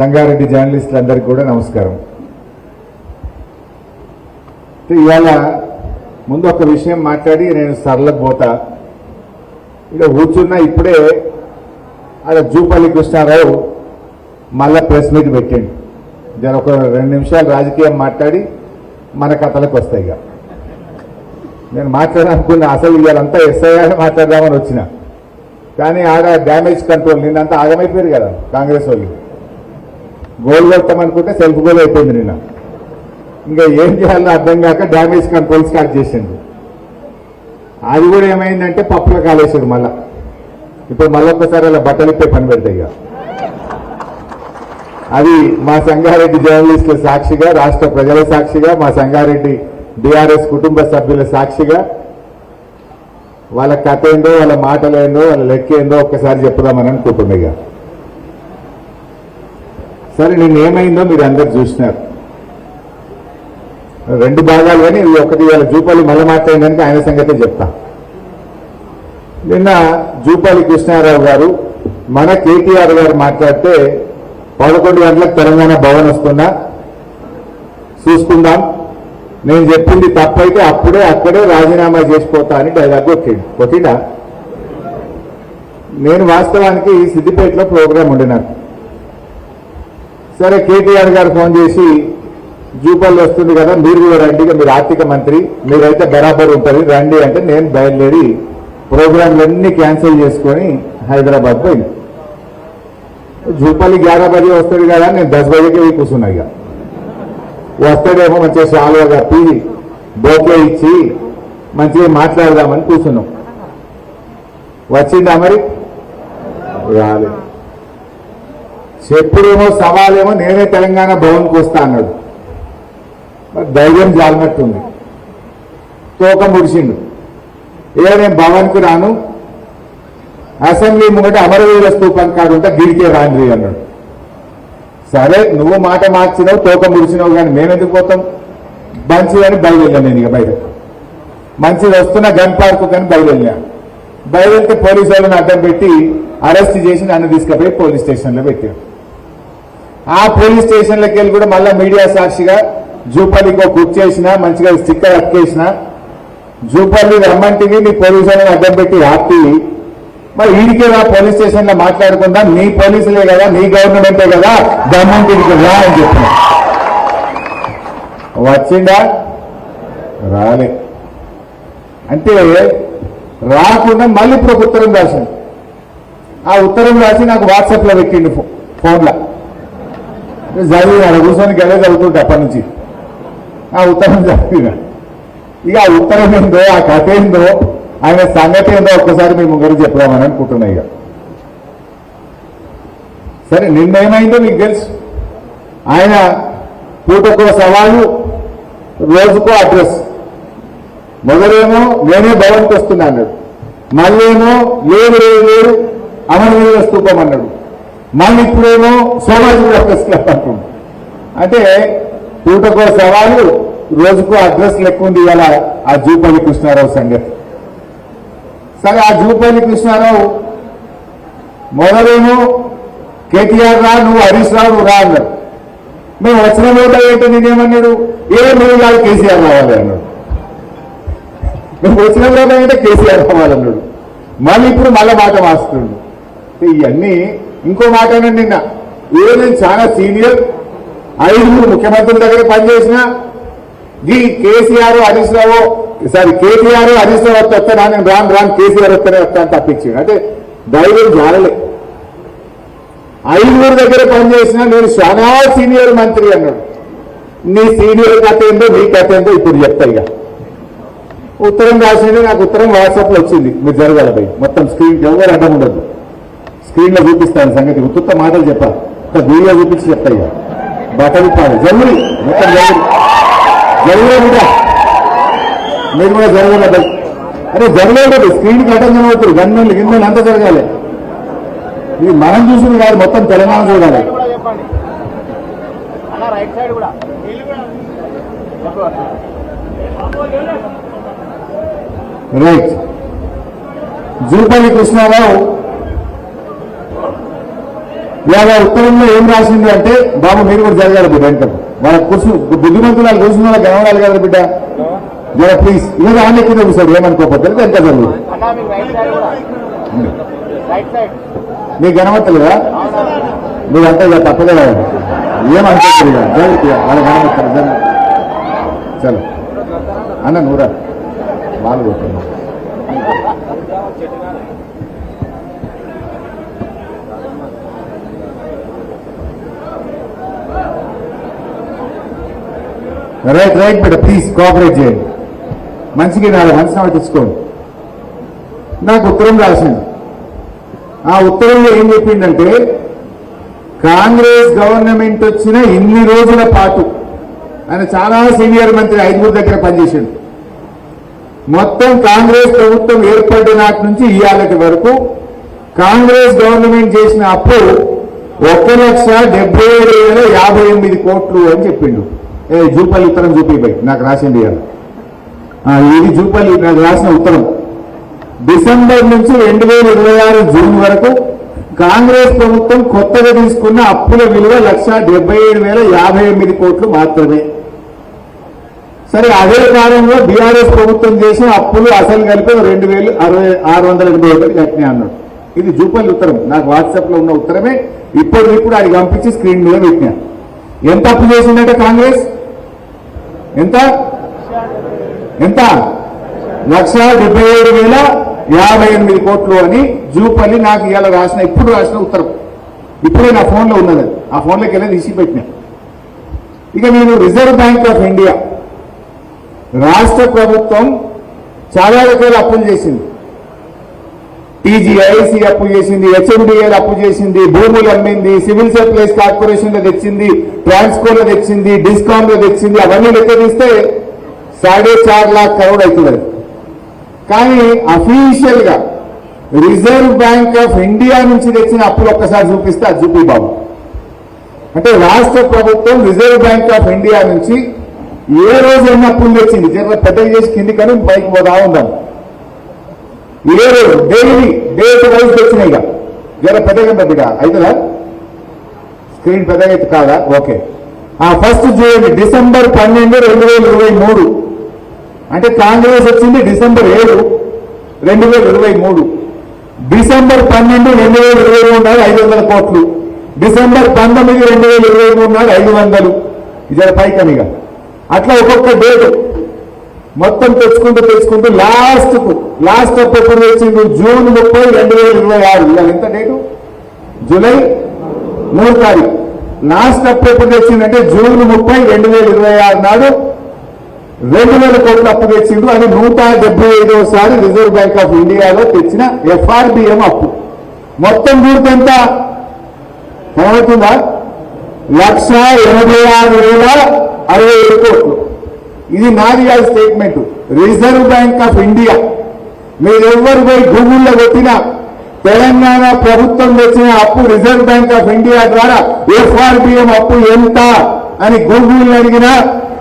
సంగారెడ్డి జర్నలిస్టులందరికీ కూడా నమస్కారం. ఇవాళ ముందు ఒక విషయం మాట్లాడి నేను సరళకు పోతా. ఇక కూర్చున్నా ఇప్పుడే అక్కడ జూపల్లి కృష్ణారావు మళ్ళా ప్రెస్ మీట్ పెట్టిండు. నేను ఒక 2 నిమిషాలు రాజకీయం మాట్లాడి మన కథలకు వస్తాయి. ఇక నేను మాట్లాడాలనుకున్నా అసలు ఇవాళంతా ఎస్ఐఆర్ మాట్లాడదామని వచ్చిన, కానీ ఆడ డ్యామేజ్ కంట్రోల్ నిన్నంతా ఆగమైపోయారు కదా కాంగ్రెస్ వాళ్ళు. గోల్ కొట్టమనుకుంటే సెల్ఫ్ గోల్ అయిపోయింది నిన్న. ఇంకా ఏం చేయాలో అర్థం కాక డ్యామేజ్ కంట్రోల్ స్టార్ట్ చేసిండు. అది కూడా ఏమైందంటే పప్పుల కాలేశారు మళ్ళా. ఇప్పుడు మళ్ళొక్కసారి అలా బట్టలు ఇప్పే పని పెడతాయి. ఇక అది మా సంగారెడ్డి జర్నలిస్టుల సాక్షిగా, రాష్ట్ర ప్రజల సాక్షిగా, మా సంగారెడ్డి బీఆర్ఎస్ కుటుంబ సభ్యుల సాక్షిగా వాళ్ళ కథ ఏందో, వాళ్ళ మాటలేందో, వాళ్ళ లెక్క ఏందో ఒక్కసారి చెప్పుదామని అనుకుంటున్నా. ఇక సరే నిన్నేమైందో మీరు అందరు చూసినారు. 2 భాగాలు, కానీ ఒకటి వాళ్ళ జూపల్లి మళ్ళీ మాట్లాడడానికి ఆయన సంగతే చెప్తా. నిన్న జూపల్లి కృష్ణారావు గారు మన కేటీఆర్ గారు మాట్లాడితే 11 గంటలకు తెలంగాణ భవన్ వస్తున్నా చూసుకుందాం, నేను చెప్పింది తప్పైతే అక్కడే రాజీనామా చేసిపోతా అని డైలాగ్ కొట్టిండా. నేను వాస్తవానికి సిద్దిపేటలో ప్రోగ్రాం ఉండే నాకు. సరే కేటీఆర్ గారు ఫోన్ చేసి జూపల్లి వస్తుంది కదా మీరు కూడా రండి, మీరు ఆర్థిక మంత్రి, మీరైతే బరాబర్ ఉంటుంది రండి అంటే నేను బయలుదేరి ప్రోగ్రాంలన్నీ క్యాన్సిల్ చేసుకొని హైదరాబాద్ పోయింది. జూపల్లి 11 బజే వస్తాడు కదా, నేను 10 బజేకి కూర్చున్నా. ఇక వస్తాడేమో మంచిగా షాల్వా కప్పి బోకే ఇచ్చి మంచిగా మాట్లాడదామని కూర్చున్నాం. వచ్చిందా మరి? రాలేదు. చెప్పుడేమో సవాలేమో నేనే తెలంగాణ భవన్కి వస్తా అన్నాడు. మరి ధైర్యం జాలినట్టుంది. తోక ముడిచిండు. నేను భవన్కి రాను, అసెంబ్లీ ముంగట అమరవీర స్తూపం కాడు ఉంటే గిడికే రాండ్రి అన్నాడు. సరే నువ్వు మాట మార్చినావు, తోక ముడిచినావు, కానీ మేమెందుకు పోతాం? మంచిదని బయలుదేరాను నేను. ఇక బయట మంచిది వస్తున్న గన్ పార్క్ కానీ బయలుదేరితే పోలీసు వాళ్ళని అడ్డం పెట్టి అరెస్ట్ చేసి నన్ను తీసుకుపోయి పోలీస్ స్టేషన్లో పెట్టారు. ఆ పోలీస్ స్టేషన్లోకి వెళ్ళి కూడా మళ్ళీ మీడియా సాక్షిగా జూపల్లికి ఒక చేసిన మంచిగా స్టిక్కర్ అక్కేసిన, జూపల్లి రమ్మంటివి నీ పోలీసు వాళ్ళని అడ్డం పెట్టి ఆపి మరి ఈడికే రా పోలీస్ స్టేషన్లో మాట్లాడుకుందాం, నీ పోలీసులే కదా, నీ గవర్నమెంటే కదా, దమ్మంటికి రా అని చెప్పిన. వచ్చిందా? రాలే. అంటే రాకుండా మళ్ళీ ఇప్పుడు ఒక ఉత్తరం రాసింది. ఆ ఉత్తరం రాసి నాకు వాట్సాప్లో పెట్టిండు ఫోన్లో. చదివిన అలా కూర్చొని గదే చదువుతుంటే అప్పటి నుంచి ఆ ఉత్తరం చదివిన. ఇక ఆ ఉత్తరం ఏందో, ఆ కథ ఏందో, ఆయన సంగతి ఏందో ఒక్కసారి మీ ముగ్గురు చెప్దామని అనుకుంటున్నా. ఇక సరే నిన్నేమైందో మీకు తెలుసు. ఆయన పూటకో సవాలు, రోజుకో అడ్రస్. మొదలేమో నేనే భవన్కి వస్తున్నా అన్నాడు, మళ్ళీ ఏమో లేదు అమరవీర స్తూపం అన్నాడు, మళ్ళీ ఇప్పుడేమో సోమాజిగూడ ప్రెస్ క్లబ్ అంటుండు. అంటే పూటకో సవాలు, రోజుకో అడ్రస్ లెక్క ఉంది ఇవాళ ఆ జూపల్లి కృష్ణారావు సంగతి. సరే ఆ జూపల్లి కృష్ణారావు మొదలేమో కేటీఆర్ రా, నువ్వు హరీష్ రావు నువ్వు రా అన్నాడు. మేము వచ్చిన రోజు ఏంటో నేనేమన్నాడు, నువ్వు కాదు కేసీఆర్ రావాలి అన్నాడు. మేము వచ్చిన రోజు అంటే కేసీఆర్ రావాలన్నాడు. మళ్ళీ ఇప్పుడు మళ్ళీ మాట మార్చుతుండు. ఇవన్నీ ఇంకో మాట అన్నాడు నిన్న, నేను చాలా సీనియర్, 5 ముఖ్యమంత్రుల దగ్గర పనిచేసిన ఈ కేసీఆర్ హరీష్ రావు కేటీఆర్ హరీష్ రావు వస్తానా, నేను రాను కేసీఆర్ వస్తానే వస్తాను తప్పించాడు. అంటే ధైర్యం జాలలే. 5 దగ్గర పనిచేసిన నేను చాలా సీనియర్ మంత్రి అన్నాడు. నీ సీనియర్ కథ ఏందో, నీ కథ ఏందో ఇప్పుడు చెప్తా. ఇక ఉత్తరం రాసింది, నాకు ఉత్తరం వాట్సాప్లో వచ్చింది. మీరు జరగాల భయ్, మొత్తం స్క్రీన్ ఎవరు అడ్డం ఉండదు, స్క్రీన్లో చూపిస్తాను సంగతి. ఉత్తుత్త మాటలు చెప్పా, ఒక వీడియో చూపించి చెప్తా. ఇక బట్టలు ఇప్పాలి జల్లి, మొత్తం జరగలేదు కూడా, మీరు కూడా జరగాల భయ్. అరే జరగలేదు, స్క్రీన్కి అడ్డం కనవుతారు, గన్నులు గిన్నెలు అంతా జరగాలి. ఇది మనం చూసింది కాదు, మొత్తం తెలంగాణ చూడాలి. రైట్. జూపల్లి కృష్ణారావు ఇవాళ ఉత్తరంలో ఏం రాసింది అంటే బాబు మీరు కూడా జరగాలి బిడ్డ అంటే వాళ్ళ కూర్చు బుద్ధిమంతులు వాళ్ళు కూర్చున్న వాళ్ళకి కనబడాలి కదా బిడ్డ జర ప్లీజ్ ఇవాళ ఆమె కింద కూర్చోడు ఏమనుకోకపోతే ఎంత చదువు నీకు కనబట్టలేదా నువ్వంతా ఇక తప్పదే ఏమనుకోలేదు ఇక వాళ్ళు కనబడతారు చలో అన్న నూరా వాళ్ళు కొట్టున్నా రైట్ రైట్ బిడ్డ ప్లీజ్ కోఆపరేట్ చేయండి మంచిగా నాలుగు మనసు తెచ్చుకోండి నాకు ఉత్తరం రాసింది ఆ ఉత్తరంలో ఏం చెప్పిందంటే కాంగ్రెస్ గవర్నమెంట్ వచ్చిన ఇన్ని రోజుల పాటు ఆయన చాలా సీనియర్ మంత్రి 5 దగ్గర పనిచేసిండు మొత్తం కాంగ్రెస్ ప్రభుత్వం ఏర్పడిన నాటి నుంచి ఇవాళటి వరకు కాంగ్రెస్ గవర్నమెంట్ చేసిన అప్పు 1,77,058 కోట్లు అని చెప్పిండు జూపల్లి ఉత్తరం చూపిపోయి నాకు రాసింది ఇది జూపల్లి నాకు రాసిన ఉత్తరం డిసెంబర్ నుంచి 2026 జూన్ వరకు కాంగ్రెస్ ప్రభుత్వం కొత్తగా తీసుకున్న అప్పుల విలువ 1,77,058 కోట్లు మాత్రమే. సరే అదే కాలంలో బీఆర్ఎస్ ప్రభుత్వం చేసిన అప్పులు అసలు కలిపి 2,681 కట్టినాయి అన్నాడు. ఇది జూపల్లి ఉత్తరం నాకు వాట్సాప్ లో ఉన్న ఉత్తరమే ఇప్పుడు అది పంపించి స్క్రీన్ మీద పెట్టినా. ఎంత అప్పు చేసిందంటే కాంగ్రెస్ ఎంత 1,77,058 కోట్లు అని జూపల్లి నాకు ఇవాళ ఇప్పుడు రాసిన ఉత్తరం. ఇప్పుడే నా ఫోన్లో ఉన్నది, ఆ ఫోన్లోకి వెళ్ళి తీసి పెట్టినా. ఇక నేను రిజర్వ్ బ్యాంక్ ఆఫ్ ఇండియా రాష్ట్ర ప్రభుత్వం చాలా రకాల అప్పులు చేసింది. టీజీఐసి అప్పు చేసింది, హెచ్ఎండిఎల్ అప్పు చేసింది, భూములు అమ్మింది, సివిల్ సప్లైస్ కార్పొరేషన్ లో తెచ్చింది, ట్రాన్స్కోలో తెచ్చింది, డిస్కామ్ లో తెచ్చింది. అవన్నీ లెక్క తీస్తే 4.5 लाख కరోడ్ అవుతుంది. కానీ అఫీషియల్ గా రిజర్వ్ బ్యాంక్ ఆఫ్ ఇండియా నుంచి తెచ్చిన అప్పులు ఒక్కసారి చూపిస్తే అది చూపి బాబు. అంటే రాష్ట్ర ప్రభుత్వం రిజర్వ్ బ్యాంక్ ఆఫ్ ఇండియా నుంచి ఏ రోజు ఎన్ని అప్పులు తెచ్చింది పెద్దగా చేసి కింది కానీ పైకి పోతా ఉందాం. ఏ రోజు డైలీ డేట్ వైజ్ తెచ్చినాయి. జర పెద్దగా పెద్దగా అవుతుందా? స్క్రీన్ పెద్దగా అయితే కాదా? ఓకే. ఫస్ట్ చూడండి, డిసెంబర్ 12, 2023 అంటే కాంగ్రెస్ వచ్చింది డిసెంబర్ 7, 2023. డిసెంబర్ 12, 2023 నాడు 500 కోట్లు. డిసెంబర్ 19, 2023 నాడు 500. ఇది పైకనిగా అట్లా ఒక్కొక్క డేట్ మొత్తం తెచ్చుకుంటూ లాస్ట్ అప్ ఎప్పుడు వచ్చింది? జూన్ 30, 2026. ఇవాళ ఎంత డేటు? జూలై 3 తారీఖు. లాస్ట్ అప్ ఎప్పుడు తెచ్చిందంటే జూన్ 30, 2026 నాడు 2,000 కోట్లు అప్పు తెచ్చిండు. అది 175వసారి రిజర్వ్ బ్యాంక్ ఆఫ్ ఇండియాలో తెచ్చిన ఎఫ్ఆర్బిఎం అప్పు. మొత్తం కూడితే ఎంత కనబడుతుందా? 1,86,067 కోట్లు. ఇది నాది statement. Reserve Bank of India మీరెవ్వరు పోయి గూగుల్లో పెట్టినా తెలంగాణ ప్రభుత్వం తెచ్చిన అప్పు రిజర్వ్ బ్యాంక్ ఆఫ్ ఇండియా ద్వారా ఎఫ్ఆర్బిఎం అప్పు ఎంత అని గూగుల్ అడిగినా,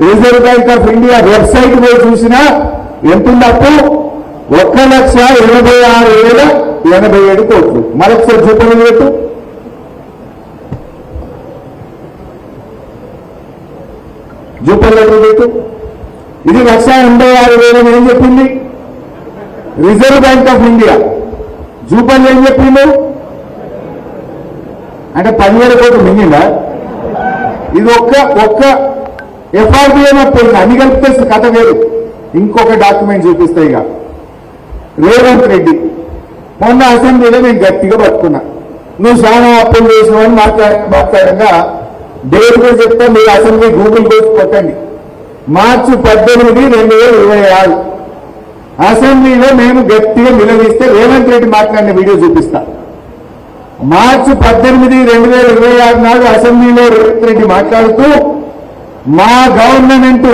Reserve Bank of India website పోయి చూసినా ఎంతుంది అప్పు? 1,86,087 కోట్లు. మరొకసారి చూపని పెట్టు. జూపల్లి పెట్టు. ఇది 1,86,000 ఏం చెప్పింది Reserve Bank of India. Jupally ఏం చెప్పిండు అంటే 10,000 కోట్లు మింగిందా? ఇది ఒక్క ఎఫ్ఆర్బిఎం అప్పు. అన్ని కలిపితే కథ వేరు. ఇంకొక డాక్యుమెంట్ చూపిస్తాయి. ఇక రేవంత్ రెడ్డి మొన్న అసెంబ్లీలో నేను గట్టిగా పట్టుకున్నా, నువ్వు చాలా అప్పులు చేసినావని మాట్లాడంగా డేట్ కూడా చెప్తా. మీరు అసెంబ్లీ గూగుల్ కోసి కొట్టండి. మార్చి 18, 2026 అసెంబ్లీలో మేము గట్టిగా నిలదీస్తే రేవంత్ రెడ్డి మాట్లాడిన వీడియో చూపిస్తా. మార్చి 18, 2026 నాడు అసెంబ్లీలో రేవంత్ రెడ్డి మాట్లాడుతూ మా గవర్నమెంట్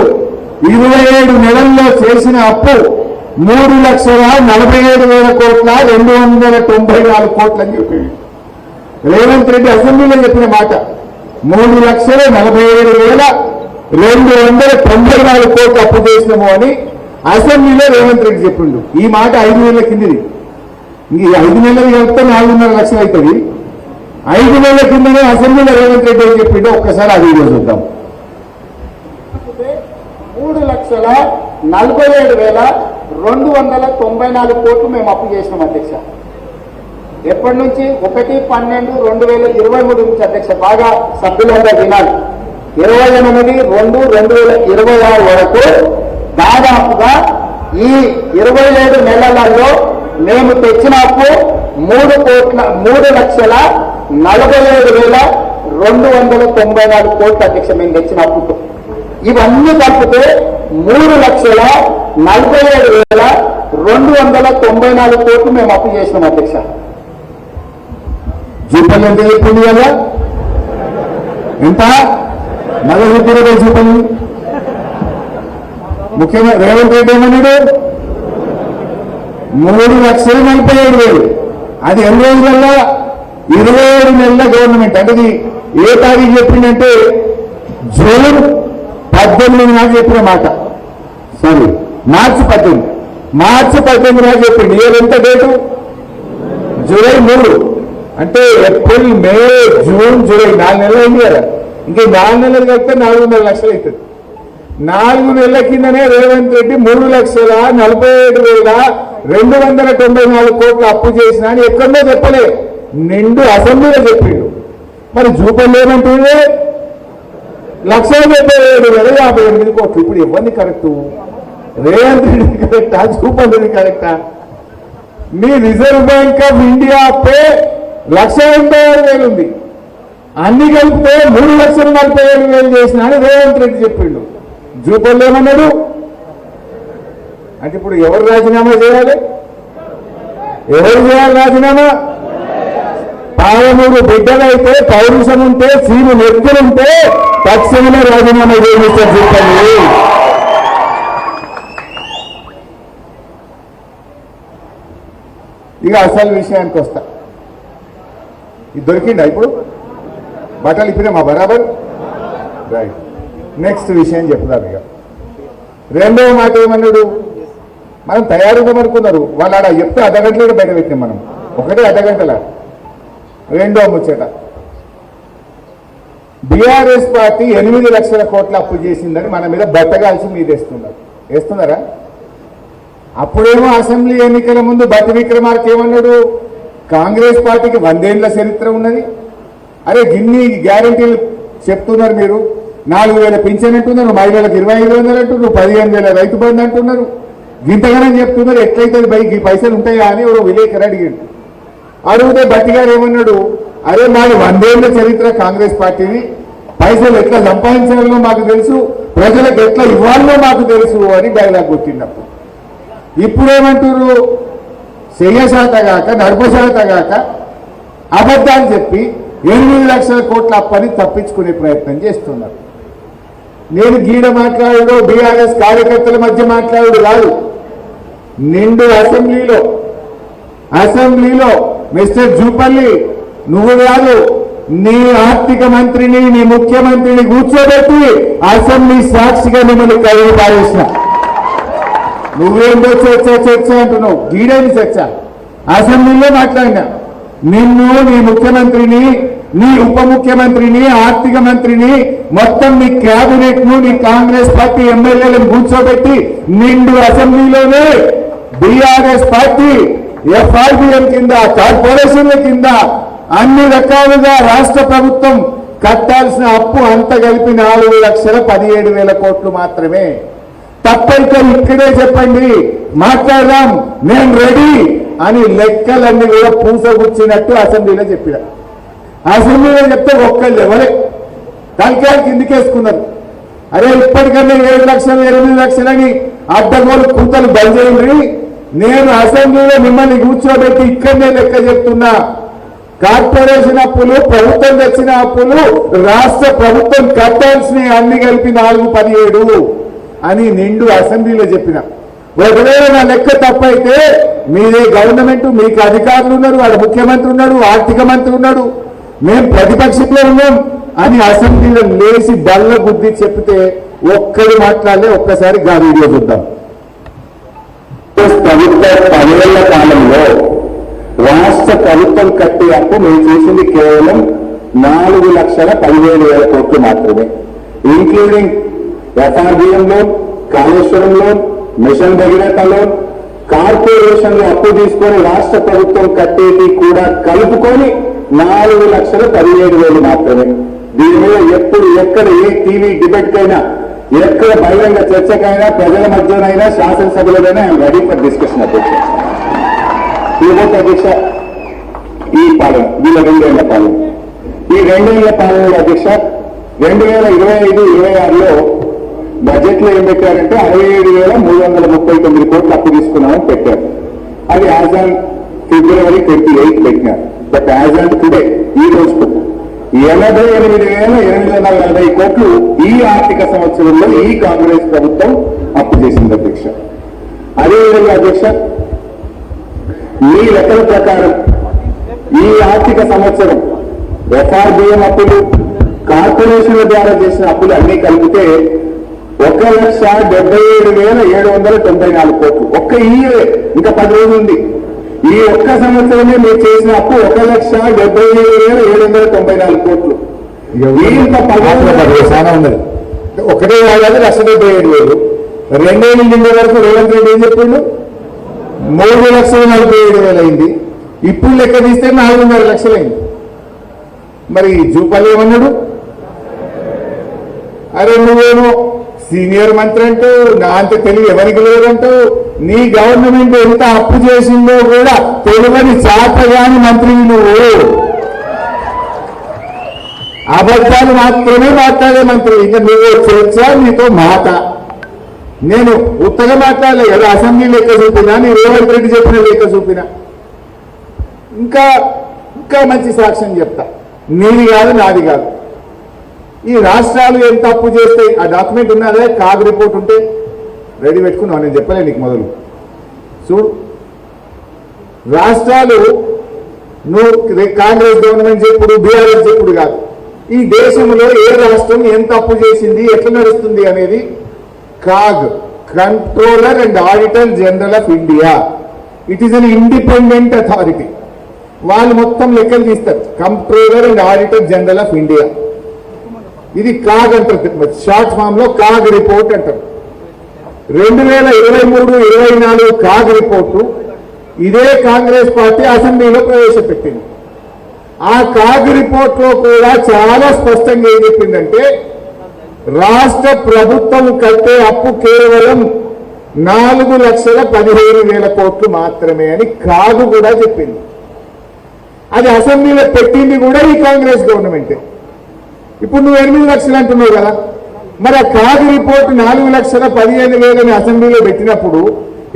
27 నెలల్లో చేసిన అప్పు 3,47,000 కోట్ల 294 కోట్లు అని చెప్పాడు రేవంత్ రెడ్డి. అసెంబ్లీలో చెప్పిన మాట 3,47,294 కోట్లు అప్పు చేసినాము అని అసెంబ్లీలో రేవంత్ రెడ్డి చెప్పిండు. ఈ మాట 5 నెలల కిందిది. ఇంక 5 నెలలు కలిపితే 4.5 లక్షలు అవుతుంది. 5 నెలల కిందనే అసెంబ్లీలో రేవంత్ రెడ్డి అని చెప్పిండు. ఒక్కసారి ఆ వీడియో చూద్దాం. 3,47,294 కోట్లు మేము అప్పు చేసినాం అధ్యక్ష. ఎప్పటి నుంచి? 1/12/2023 నుంచి అధ్యక్ష. బాగా సభ్యులంగా వినాలి. 28/2/2026 వరకు దాదాపుగా ఈ 27 నెలలలో మేము తెచ్చిన అప్పు 3,47,294 కోట్లు అధ్యక్ష. మేము తెచ్చిన అప్పుతో ఇవన్నీ కలిపితే 3,47,294 కోట్లు మేము అప్పు చేసినాం అధ్యక్ష. జూపల్లి ఎంత చెప్పింది కదా? ఎంత మళ్ళీ చెప్పారు జూపల్లి? ముఖ్యంగా రేవంత్ రెడ్డి ఏమన్నాడు? 3,47,000. అది ఎన్ని రోజులలో? 27 నెలల గవర్నమెంట్. అంటే ఇది ఏ తారీఖు చెప్పిందంటే జూన్ 18 నాడు చెప్పిన మాట. సారీ, మార్చి 18 నాడు చెప్పింది. ఇయర్ ఎంత డేటు? జూలై 3. అంటే ఏప్రిల్, మే, జూన్, జూలై 4 నెలలు అయింది కదా. ఇంక 4 నెలలు కలిపితే 4,500,000 అవుతుంది. 4 నెలల కిందనే రేవంత్ రెడ్డి 3,47,294 కోట్లు అప్పు చేసినా అని ఎక్కడో చెప్పలే, నిండు అసెంబ్లీలో చెప్పిండు. మరి జూపల్లి ఏమంటుంది? 1,77,58 కోట్లు. ఇప్పుడు ఎవరిని కరెక్టు? రేవంత్ రెడ్డి కరెక్టా? జూపల్లి కరెక్టా? మీ రిజర్వ్ బ్యాంక్ ఆఫ్ ఇండియా పే 1,86,000 ఉంది. అన్ని కలిపితే 3,47,000 చేసిన అని రేవంత్ రెడ్డి చెప్పిండు. జూపల్లి ఏమన్నాడు? అంటే ఇప్పుడు ఎవరు రాజీనామా చేయాలి? ఎవరు చేయాలి రాజీనామా? పాలమూరు బిడ్డలైతే, పౌరుషం ఉంటే, సీను నెత్తులుంటే తక్షణమే రాజీనామా చేయిస్తారు జూపల్లి. ఇక అసలు విషయానికి వస్తా. ఇది దొరికిందా ఇప్పుడు? బట్టలు ఇప్పినామా బరాబర్? రైట్. నెక్స్ట్ విషయం చెప్తారు. ఇక రెండవ మాట ఏమన్నాడు? మనం తయారుగామనుకున్నారు వాళ్ళు. ఆడ చెప్తే అర్ధగంటలో బయట పెట్టినాం మనం. ఒకటే అర్ధగంటల. రెండో ముచ్చట, బీఆర్ఎస్ పార్టీ 8 లక్షల కోట్ల అప్పు చేసిందని మన మీద బట్టగాల్సి మీద వేస్తున్నారా? అప్పుడేమో అసెంబ్లీ ఎన్నికల ముందు బట్టి విక్రమార్క ఏమన్నాడు? కాంగ్రెస్ పార్టీకి 100 ఏళ్ల చరిత్ర ఉన్నది. అరే గిన్ని గ్యారంటీలు చెప్తున్నారు మీరు. 4,000 పింఛన్ అంటున్నారు, మహిళలకు 2,500 అంటున్నారు, 15,000 రైతు బంధు అంటున్నారు. గింతగానే చెప్తున్నారు. ఎట్లయితే ఈ పైసలు ఉంటాయా అని ఎవరో విలేకరు అడిగాడు. అడిగితే బట్టి గారు ఏమన్నాడు? అరే మాది 100 ఏళ్ల చరిత్ర కాంగ్రెస్ పార్టీని, పైసలు ఎట్లా సంపాదించాలో మాకు తెలుసు, ప్రజలకు ఎట్లా ఇవ్వాలో మాకు తెలుసు అని డైలాగ్ కొట్టినప్పుడు. ఇప్పుడేమంటారు? చెయ్యశాతగాక నడపశాతగాక అబద్ధాలు చెప్పి 8 లక్షల కోట్ల అప్పని తప్పించుకునే ప్రయత్నం చేస్తున్నారు. నేను గీడ మాట్లాడు బీఆర్ఎస్ కార్యకర్తల మధ్య మాట్లాడు కాదు. నిండు అసెంబ్లీలో మిస్టర్ జూపల్లి, నువ్వు కాదు, నీ ఆర్థిక మంత్రిని, నీ ముఖ్యమంత్రిని కూర్చోబెట్టి అసెంబ్లీ సాక్షిగా మిమ్మల్ని కలుగు పారేసిన. నువ్వేంటో చర్చ అంటున్నావు. గీడేని చర్చ? అసెంబ్లీలో మాట్లాడినా. నిన్ను, నీ ముఖ్యమంత్రిని, నీ ఉప ముఖ్యమంత్రిని, ఆర్థిక మంత్రిని, మొత్తం నీ క్యాబినెట్ ను, నీ కాంగ్రెస్ పార్టీ ఎమ్మెల్యేలను కూర్చోబెట్టి నిండు అసెంబ్లీలోనే బీఆర్ఎస్ పార్టీ ఎఫ్ఆర్బిఎం కింద, కార్పొరేషన్ల కింద అన్ని రకాలుగా రాష్ట్ర ప్రభుత్వం కట్టాల్సిన అప్పు అంత కలిపి 4,17,000 కోట్లు మాత్రమే. తప్పైతే ఇక్కడే చెప్పండి, మాట్లాడదాం, నేను రెడీ అని లెక్కలన్నీ కూడా పూసగుచ్చినట్టు అసెంబ్లీలో చెప్పిన. అసెంబ్లీలో చెప్తే ఒక్కళ్ళు ఎవరే తలకాయలు కిందికేసుకున్నారు. అరే ఇప్పటికన్నా 7 లక్షలు 8 లక్షలని అడ్డగోలు కుంతలు బయలుదేరి నేను అసెంబ్లీలో మిమ్మల్ని కూర్చోబెట్టి ఇక్కడనే లెక్క చెప్తున్నా. కార్పొరేషన్ అప్పులు, ప్రభుత్వం తెచ్చిన అప్పులు, రాష్ట్ర ప్రభుత్వం కట్టాల్సిన అన్ని కలిపి 4,17 అని నిండు అసెంబ్లీలో చెప్పిన. ఒకవేళ నా లెక్క తప్పైతే మీదే గవర్నమెంట్, మీకు అధికారులు ఉన్నారు, వాడు ముఖ్యమంత్రి ఉన్నాడు, ఆర్థిక మంత్రి ఉన్నాడు, మేము ప్రతిపక్షంలో ఉన్నాం అని అసెంబ్లీలో లేచి బల్ల బుద్ధి చెప్తే ఒక్కడు మాట్లాడలే. ఒక్కసారి గా వీడియో చూద్దాం. ప్రభుత్వ 10 ఏళ్ల కాలంలో రాష్ట్ర ప్రభుత్వం కట్టే అప్పు మేము చేసింది కేవలం 4,15,000 కోట్లు మాత్రమే, including FRBM loan, Kaleshwaram loan, mission Bhagiratha loan, కార్పొరేషన్లు అప్పు తీసుకొని రాష్ట్ర ప్రభుత్వం కట్టేది కూడా కలుపుకొని 4,17,000 మాత్రమే. దీని మీద ఎప్పుడు ఎక్కడ ఏ టీవీ డిబేట్ కైనా, ఎక్కడ బహిరంగ చర్చకైనా, ప్రజల మధ్యనైనా, శాసనసభలోనైనా ఐఎమ్ రెడీ ఫర్ డిస్కషన్ అధ్యక్ష. ఇకపోతే అధ్యక్ష, ఈ పాలన వీళ్ళ 2 ఏళ్ల పాలన, ఈ 2 ఏళ్ల పాలనలో అధ్యక్ష 2025-26లో బడ్జెట్ లో ఏం పెట్టారంటే 67,339 కోట్లు అప్పు తీసుకున్నామని పెట్టారు. అది యాజ్ ఆన్ February 28 పెట్టినారు. బట్ యాజ్ ఆన్ టుడే, ఈ రోజుకు 88,840 కోట్లు ఈ ఆర్థిక సంవత్సరంలో ఈ కాంగ్రెస్ ప్రభుత్వం అప్పు చేసింది అధ్యక్ష. అదేవిధంగా అధ్యక్ష, మీ లెక్కల ప్రకారం ఈ ఆర్థిక సంవత్సరం ఎఫ్ఆర్బిఎం అప్పులు, కార్పొరేషన్ల ద్వారా చేసిన అప్పులు అన్ని కలిపితే 1,77,794 కోట్లు. ఒక్క ఇయరే, ఇంకా 10 రోజులు ఉంది. ఈ ఒక్క సంవత్సరమే మీరు చేసిన అప్పు 1,77,794 కోట్లు. ఇంత 10 చాలా ఉన్నది. ఒకటే ఏడాది 1,77,000. 2 ఏళ్ళు నిండే వరకు రేవంత్ రెడ్డి ఏం చెప్పిండు? 3,47,000 అయింది. ఇప్పుడు లెక్క తీస్తే 4,5 లక్షలు అయింది. మరి జూపల్లి ఏమన్నాడు? అరే నువ్వేమో సీనియర్ మంత్రి అంటూ, నా అంత తెలివి ఎవరికి లేదంటూ, నీ గవర్నమెంట్ ఎంత అప్పు చేసిందో కూడా తెలియని చాతగాని మంత్రివి నువ్వు. అబద్ధాలు మాత్రమే మాట్లాడే మంత్రి. ఇంకా నువ్వు చర్చ, నీతో మాట. నేను ఉత్తగా మాట్లాడలే కదా, అసెంబ్లీ లెక్క చూపినా, నీ రేవంత్ రెడ్డి చెప్పిన లెక్క చూపినా. ఇంకా ఇంకా మంచి సాక్ష్యం చెప్తా. నీది కాదు, నాది కాదు. ఈ రాష్ట్రాలు ఎంత అప్పు చేస్తాయి, ఆ డాక్యుమెంట్ ఉన్నదే, కాగ్ రిపోర్ట్ ఉంటే రెడీ పెట్టుకున్నావు. నేను చెప్పలే నీకు మొదలు. చూడు, రాష్ట్రాలు నువ్వు కాంగ్రెస్ గవర్నమెంట్ చెప్పుడు, బీఆర్ఎస్ చెప్పుడు కాదు. ఈ దేశంలో ఏ రాష్ట్రం ఎంత అప్పు చేసింది, ఎట్లా నడుస్తుంది అనేది CAG, controller and auditor general of India, it is an independent authority. వాళ్ళు మొత్తం లెక్కలు తీస్తారు. Controller and auditor general of India. ఇది కాగ్ అంటారు, షార్ట్ ఫామ్ లో కాగ్ రిపోర్ట్ అంటారు. 2023-24 కాగ్ రిపోర్టు ఇదే కాంగ్రెస్ పార్టీ అసెంబ్లీలో ప్రవేశపెట్టింది. ఆ కాగ్ రిపోర్ట్ లో కూడా చాలా స్పష్టంగా ఏం చెప్పిందంటే, రాష్ట్ర ప్రభుత్వం కట్టే అప్పు కేవలం 4,15,000 కోట్లు మాత్రమే అని కాగు కూడా చెప్పింది. అది అసెంబ్లీలో పెట్టింది కూడా ఈ కాంగ్రెస్ గవర్నమెంటే. ఇప్పుడు నువ్వు 8 లక్షలు అంటున్నావు కదా, మరి ఆ కాగు రిపోర్టు 4,15,000 అసెంబ్లీలో పెట్టినప్పుడు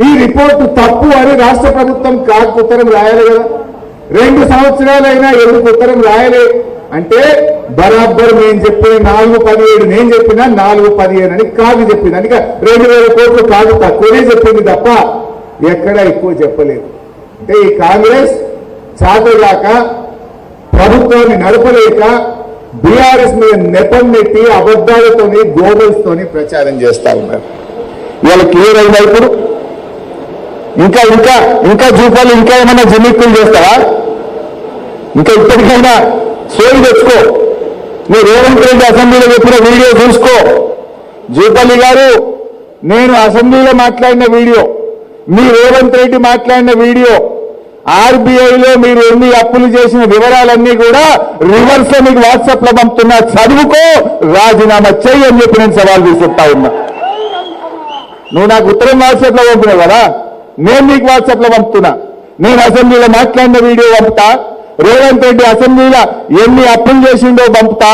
ఈ రిపోర్టు తప్పు అని రాష్ట్ర ప్రభుత్వం కాగు ఉత్తరం రాయాలి కదా. 2 సంవత్సరాలైనా ఎందుకు ఉత్తరం రాయలే అంటే, బరాబర్ నేను చెప్పిన 4,17 నేను చెప్పినా 4,15 అని కాగు చెప్పింది. అందుకే 2,000 కోట్లు కాగు తక్కువనే చెప్పింది తప్ప ఎక్కడ ఎక్కువ చెప్పలేదు. అంటే ఈ కాంగ్రెస్ చాతగాక, ప్రభుత్వాన్ని నడపలేక, బీఆర్ఎస్ మీద నెపం నెట్టి అబద్ధాలతోని, గోబల్స్ తోని ప్రచారం చేస్తా ఉన్నారు. ఇవాళ క్లియర్ అయిందా? ఇప్పుడు ఇంకా ఇంకా ఇంకా జూపాలు ఇంకా ఏమైనా జిమ్మిక్కులు చేస్తావా? ఇంకా ఇప్పటికైనా సోయి తెచ్చుకో. నువ్వు రేవంత్ రెడ్డి అసెంబ్లీలో చెప్పిన వీడియో చూసుకో. జూపల్లి గారు, నేను అసెంబ్లీలో మాట్లాడిన వీడియో, మీ రేవంత్ రెడ్డి మాట్లాడిన వీడియో, ఆర్బీఐలో మీరు ఎన్ని అప్పులు చేసిన వివరాలన్నీ కూడా రివర్స్ లో మీకు వాట్సాప్ లో పంపుతున్నా. చదువుకో, రాజీనామా చెయ్యి అని చెప్పి నేను సవాల్ తీసుకుంటా ఉన్నా. నువ్వు నాకు ఉత్తరం వాట్సాప్ లో పంపినావు కదా, నేను నీకు వాట్సాప్ లో పంపుతున్నా. నేను అసెంబ్లీలో మాట్లాడిన వీడియో పంపుతా, రేవంత్ రెడ్డి అసెంబ్లీలో ఎన్ని అప్పులు చేసిండో పంపుతా,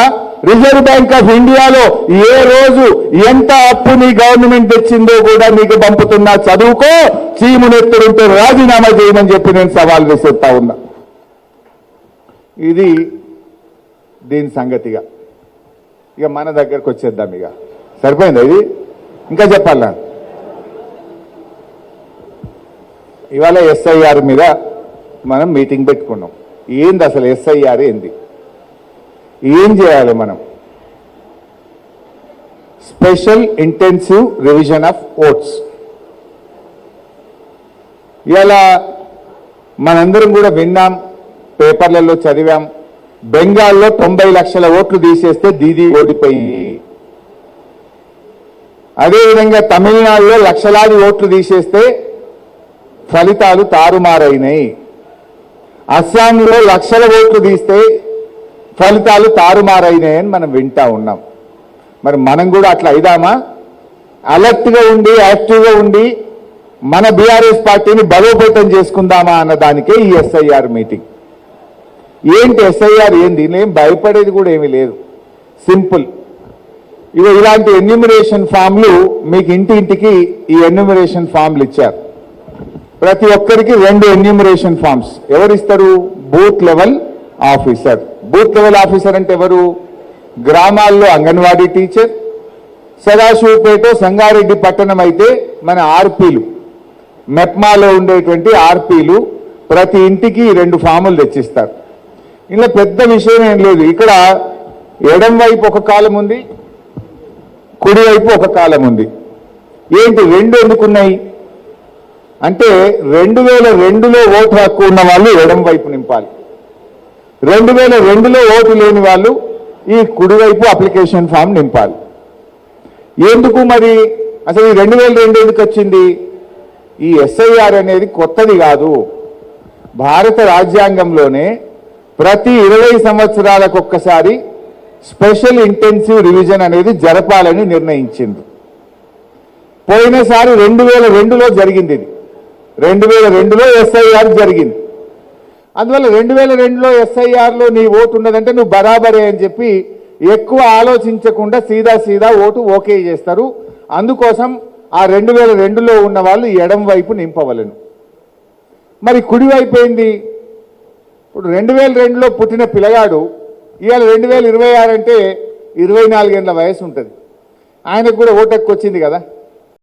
రిజర్వ్ బ్యాంక్ ఆఫ్ ఇండియాలో ఏ రోజు ఎంత అప్పు నీ గవర్నమెంట్ తెచ్చిందో కూడా నీకు పంపుతున్నా. చదువుకో, చీమునెత్తుడుంటే రాజీనామా చేయమని చెప్పి నేను సవాల్ విసురుతా ఉన్నా. ఇది దీని సంగతిగా. ఇక మన దగ్గరకు వచ్చేద్దాం. ఇక సరిపోయింది ఇది, ఇంకా చెప్పాలా? ఇవాళ ఎస్ఐఆర్ మీద మనం మీటింగ్ పెట్టుకున్నాం. ఏంది అసలు ఎస్ఐఆర్ ఏంది, ఏం చేయాలి మనం? Special intensive revision of votes. ఇలా మనందరం కూడా విన్నాం, పేపర్లలో చదివాం. బెంగాల్లో 90 లక్షల ఓట్లు తీసేస్తే దీదీ ఓడిపోయింది. అదేవిధంగా తమిళనాడులో లక్షలాది ఓట్లు తీసేస్తే ఫలితాలు తారుమారైనాయి. అస్సాంలో లక్షల ఓట్లు తీస్తే ఫలితాలు తారుమారైనాయని మనం వింటా ఉన్నాం. మరి మనం కూడా అట్లా అయిదామా? అలర్ట్గా ఉండి యాక్టివ్గా ఉండి మన బీఆర్ఎస్ పార్టీని బలోపేతం చేసుకుందామా అన్న దానికే ఈ ఎస్ఐఆర్ మీటింగ్. ఏంటి ఎస్ఐఆర్ ఏంది? ఏం భయపడేది కూడా ఏమీ లేదు, సింపుల్. ఇలాంటి ఎన్యూమరేషన్ ఫామ్లు మీకు ఇంటింటికి ఈ ఎన్యూమరేషన్ ఫామ్లు ఇచ్చారు. ప్రతి ఒక్కరికి 2 ఎన్యూమరేషన్ ఫామ్స్ ఎవరిస్తారు? Booth level officer. Booth level officer అంటే ఎవరు? గ్రామాల్లో అంగన్వాడీ టీచర్, సదాశివపేట సంగారెడ్డి పట్టణం అయితే మన ఆర్పీలు, మెప్మాలో ఉండేటువంటి ఆర్పీలు ప్రతి ఇంటికి 2 ఫాములు తెచ్చిస్తారు. ఇలా పెద్ద విషయం ఏం లేదు. ఇక్కడ ఎడం వైపు ఒక కాలం ఉంది, కుడివైపు ఒక కాలం ఉంది. ఏంటి 2 ఎందుకున్నాయి అంటే 2002లో ఓటు హక్కు ఉన్న వాళ్ళు ఎడం వైపు నింపాలి, 2002లో ఓటు లేని వాళ్ళు ఈ కుడివైపు అప్లికేషన్ ఫామ్ నింపాలి. ఎందుకు మరి అసలు ఈ 2002 ఎందుకు వచ్చింది? ఈ ఎస్ఐఆర్ అనేది కొత్తది కాదు. భారత రాజ్యాంగంలోనే ప్రతి 20 సంవత్సరాలకు ఒక్కసారి స్పెషల్ ఇంటెన్సివ్ రివిజన్ అనేది జరపాలని నిర్ణయించింది. పోయినసారి 2002లో జరిగింది. ఇది 2002లో ఎస్ఐఆర్ జరిగింది. అందువల్ల 2002లో ఎస్ఐఆర్లో నీ ఓటు ఉన్నదంటే నువ్వు బరాబరే అని చెప్పి ఎక్కువ ఆలోచించకుండా సీదా ఓటు ఓకే చేస్తారు. అందుకోసం ఆ 2002లో ఉన్న వాళ్ళు ఎడం వైపు నింపవలను. మరి కుడివైపు ఏంది? ఇప్పుడు 2002లో పుట్టిన పిల్లగాడు ఇవాళ 2026 అంటే 24 ఏళ్ళ వయసు ఉంటుంది. ఆయనకు కూడా ఓటు హక్కు వచ్చింది కదా.